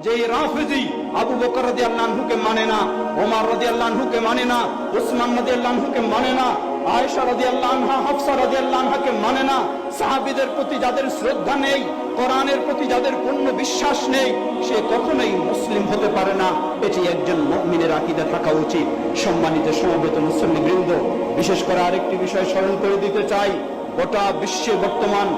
যে রাফিজি আবু বকর রাদিয়াল্লাহু আনহুকে মানে না, ওমর রাদিয়াল্লাহু আনহুকে মানে না, উসমান রাদিয়াল্লাহু আনহুকে মানে না, আয়েশা রাদিয়াল্লাহু আনহা, হাফসা রাদিয়াল্লাহু আনহাকে মানে না, সাহাবীদের প্রতি যাদের শ্রদ্ধা নেই, কোরআনের প্রতি যাদের পূর্ণ বিশ্বাস নেই, সে কখনোই মুসলিম হতে পারে না। এটি একজন মুমিনের আকীদা থাকা উচিত। সম্মানিত সমবেত মুসলিমবৃন্দ, বিশেষ করে আরেকটি বিষয় স্মরণ করে দিতে চাই। গোটা বিশ্বে বর্তমান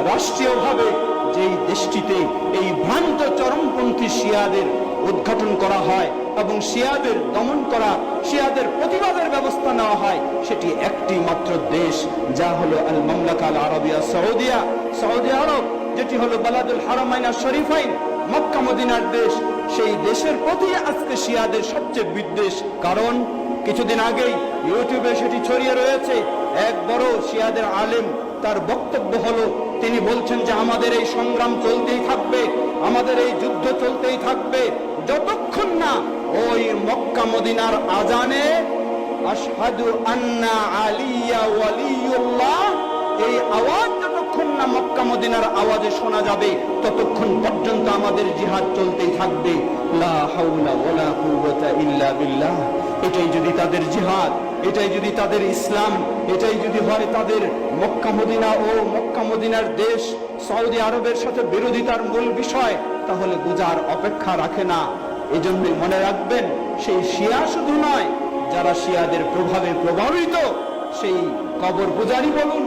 রাষ্ট্রীয়ভাবে যেই দেশটিতে এই ভ্রান্ত চরমপন্থী শিয়াদের উদ্ঘাটন করা হয় এবং শিয়াদের দমন করা, শিয়াদের প্রতিবাদের ব্যবস্থা নেওয়া হয়, সেটি একটি মাত্র দেশ, যা হলো আল মামলাকা আল আরাবিয়া সৌদিয়া, সৌদি আরব, যেটি হলো বালাদুল হারামাইন আশ শরীফাইন, মক্কা মদিনার দেশ। সেই দেশের প্রতি আজকে শিয়াদের সবচেয়ে বিদ্বেষ। কারণ কিছুদিন আগেই ইউটিউবে সেটি ছড়িয়ে রয়েছে, এক বড় শিয়াদের আলেম, তার বক্তব্য হলো, তিনি বলছেন যে আমাদের এই সংগ্রাম চলতেই থাকবে, আমাদের এই যুদ্ধ চলতেই থাকবে যতক্ষণ না ওই মক্কা মদিনার আজানে আশহাদু আন্না আলিয়া ওয়ালিউল্লাহ এই আওয়াজ যতক্ষণ না মক্কা মদিনার আওয়াজে শোনা যাবে, ততক্ষণ পর্যন্ত আমাদের জিহাদ চলতেই থাকবে। লা হাওলা ওয়ালা কুওয়াতা ইল্লা বিল্লাহ। এটাই যদি তাদের জিহাদ, এটাই যদি তাদের ইসলাম, এটাই যদি হয় তাদের মক্কা মদিনা ও মক্কা মদিনার দেশ সৌদি আরবের সাথে বিরোধিতার মূল বিষয়, তাহলে বুঝার অপেক্ষা রাখে না। এজন্যই মনে রাখবেন, সেই শিয়া শুধু নয়, যারা শিয়াদের প্রভাবে প্রভাবিত, সেই কবর পূজারি বলুন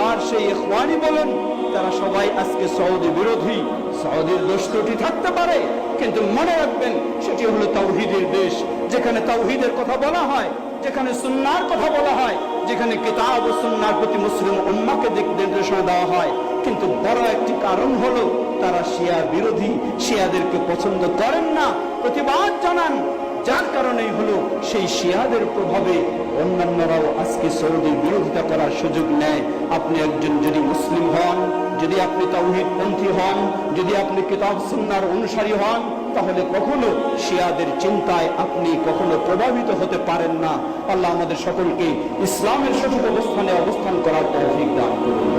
আর সেই ইখওয়ানি বলুন, তারা সবাই আজকে সৌদি বিরোধী। সৌদির দোষ ত্রুটি থাকতে পারে, কিন্তু মনে রাখবেন সেটি হলো তাওহীদের দেশ, যেখানে তাওহীদের কথা বলা হয়, যেখানে সুন্নাহর কথা বলা হয়, যেখানে কিতাব ও সুন্নাহর প্রতি মুসলিম উম্মাহকে নির্দেশনা দেওয়া হয়। কিন্তু বড় একটি কারণ হলো তারা শিয়া বিরোধী, শিয়াদেরকে পছন্দ করেন না, প্রতিবাদ জানান। যার কারণেই হলো সেই শিয়াদের প্রভাবে অন্যান্যরাও আজকে সৌদির বিরোধিতা করার সুযোগ নেয়। আপনি একজন যদি মুসলিম হন, যদি আপনি তাওহীদপন্থী হন, যদি আপনি কিতাব সুন্নাহর অনুসারী হন, তাহলে কখনো শিয়াদের চিন্তায় আপনি কখনো প্রভাবিত হতে পারেন না। আল্লাহ আমাদের সকলকে ইসলামের সঠিক অবস্থানে অবস্থান করার তৌফিক দান করুন।